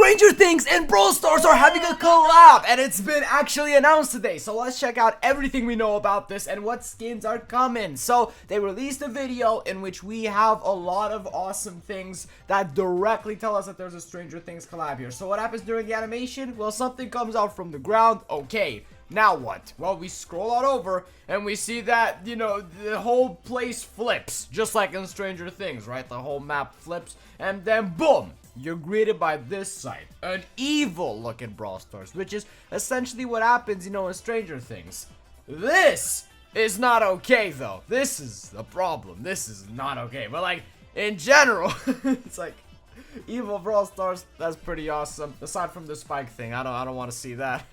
Stranger Things and Brawl Stars are having a collab, and it's been actually announced today. So let's check out everything we know about this and what skins are coming. So they released a video in which we have a lot of awesome things that directly tell us that there's a Stranger Things collab here. So what happens during the animation? Well, something comes out from the ground. Okay, now what? Well, we scroll on over and we see that, you know, the whole place flips, just like in Stranger Things, right? The whole map flips, and then boom, you're greeted by this sight, an evil looking Brawl Stars, which is essentially what happens, you know, in Stranger Things. This is not okay, though. This is the problem. This is not okay. But like, in general, it's like evil Brawl Stars. That's pretty awesome. Aside from the spike thing, I don't want to see that.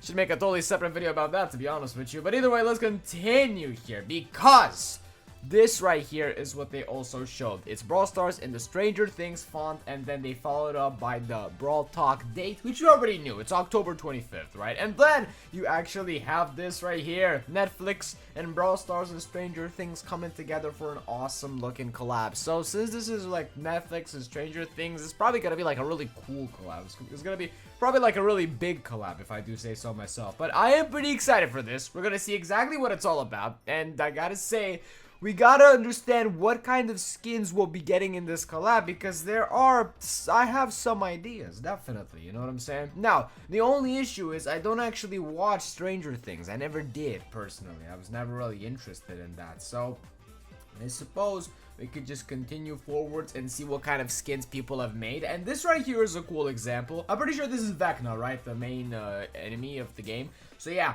Should make a totally separate video about that, to be honest with you. But either way, let's continue here, because this right here is what they also showed. It's Brawl Stars in the Stranger Things font, and then they followed up by the Brawl Talk date, which you already knew. It's October 25th, right? And then you actually have this right here. Netflix and Brawl Stars and Stranger Things coming together for an awesome looking collab. So since this is like Netflix and Stranger Things, it's probably gonna be like a really cool collab. It's gonna be probably like a really big collab, if I do say so myself. But I am pretty excited for this. We're gonna see exactly what it's all about, and I gotta say, we gotta understand what kind of skins we'll be getting in this collab, because I have some ideas, definitely, you know what I'm saying? Now, the only issue is I don't actually watch Stranger Things. I never did, personally. I was never really interested in that, so I suppose we could just continue forwards and see what kind of skins people have made. And this right here is a cool example. I'm pretty sure this is Vecna, right? The main enemy of the game. So yeah,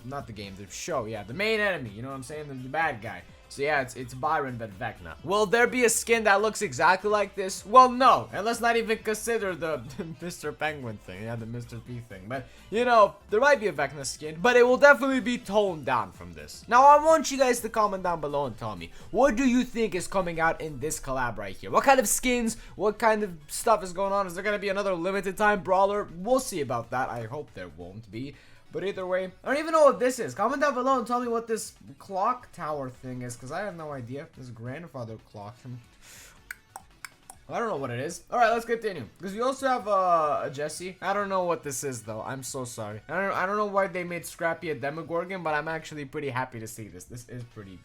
not the game, the show. Yeah, the main enemy, you know what I'm saying? The bad guy. So yeah, it's Byron, but Vecna. Will there be a skin that looks exactly like this? Well, no. And let's not even consider the Mr. Penguin thing. Yeah, the Mr. P thing. But, you know, there might be a Vecna skin, but it will definitely be toned down from this. Now, I want you guys to comment down below and tell me, what do you think is coming out in this collab right here? What kind of skins, what kind of stuff is going on? Is there going to be another limited time brawler? We'll see about that. I hope there won't be. But either way, I don't even know what this is. Comment down below and tell me what this clock tower thing is, because I have no idea. This grandfather clock. I don't know what it is. Alright, let's continue. Because we also have a Jessie. I don't know what this is, though. I'm so sorry. I don't know why they made Scrappy a Demogorgon, but I'm actually pretty happy to see this. This is pretty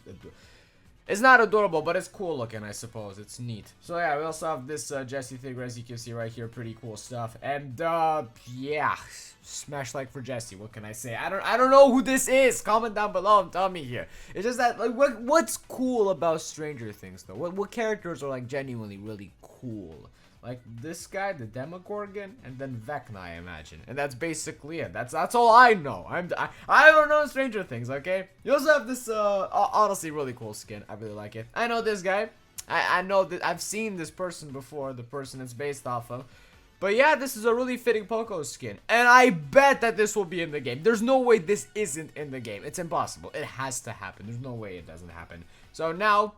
it's not adorable, but it's cool looking, I suppose. It's neat. So yeah, we also have this Jessie figure, as you can see right here. Pretty cool stuff. And yeah, smash like for Jessie. What can I say? I don't know who this is. Comment down below and tell me here. It's just that, like, what's cool about Stranger Things though? What characters are like genuinely really cool? Like this guy, the Demogorgon, and then Vecna, I imagine. And that's basically it. That's all I know. I don't know Stranger Things, okay? You also have this, honestly, really cool skin. I really like it. I know this guy. I know that I've seen this person before, the person it's based off of. But yeah, this is a really fitting Poco skin. And I bet that this will be in the game. There's no way this isn't in the game. It's impossible. It has to happen. There's no way it doesn't happen. So now,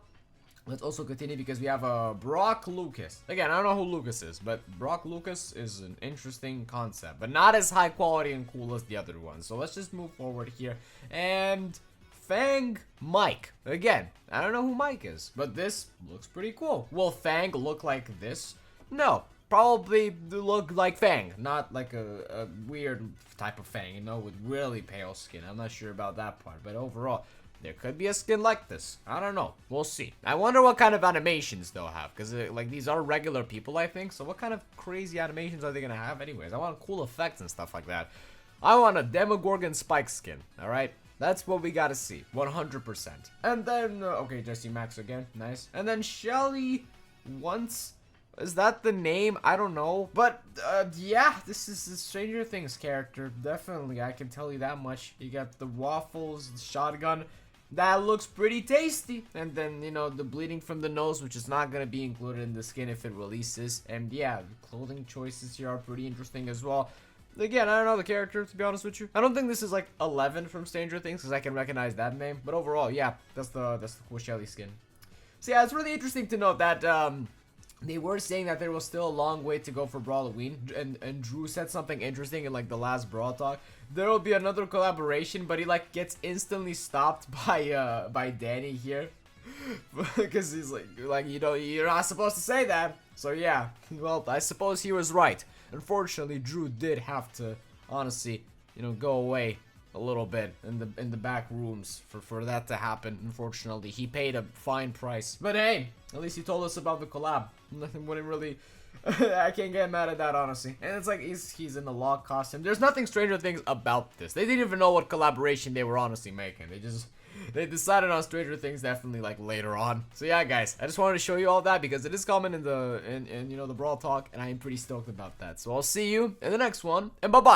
let's also continue, because we have Brock Lucas. Again, I don't know who Lucas is, but Brock Lucas is an interesting concept, but not as high quality and cool as the other ones. So let's just move forward here. And Fang Mike. Again, I don't know who Mike is, but this looks pretty cool. Will Fang look like this? No. Probably look like Fang, not like a weird type of Fang, you know, with really pale skin. I'm not sure about that part, but overall, there could be a skin like this. I don't know. We'll see. I wonder what kind of animations they'll have, because like these are regular people, I think. So what kind of crazy animations are they gonna have anyways? I want cool effects and stuff like that. I want a Demogorgon spike skin. All right, that's what we gotta see. 100%. And then okay, Jesse Max again, nice. And then Shelly once. Is that the name? I don't know. But, yeah, this is the Stranger Things character. Definitely, I can tell you that much. You got the waffles, the shotgun. That looks pretty tasty. And then, you know, the bleeding from the nose, which is not going to be included in the skin if it releases. And, yeah, the clothing choices here are pretty interesting as well. Again, I don't know the character, to be honest with you. I don't think this is, like, 11 from Stranger Things, because I can recognize that name. But overall, yeah, that's the cool Shelly skin. So, yeah, it's really interesting to note that, they were saying that there was still a long way to go for Brawloween, and Drew said something interesting in like the last Brawl Talk. There will be another collaboration, but he like gets instantly stopped by Danny here, because he's like you know, you're not supposed to say that. So yeah, well, I suppose he was right. unfortunately, Drew did have to, honestly, go away a little bit in the back rooms for that to happen. Unfortunately, he paid a fine price. But hey, at least he told us about the collab. Nothing wouldn't really. I can't get mad at that, honestly. And it's like he's in the lock costume. There's nothing Stranger Things about this. They didn't even know what collaboration they were honestly making. They decided on Stranger Things definitely like later on. So yeah, guys, I just wanted to show you all that because it is coming in the Brawl Talk, and I am pretty stoked about that. So I'll see you in the next one, and bye bye.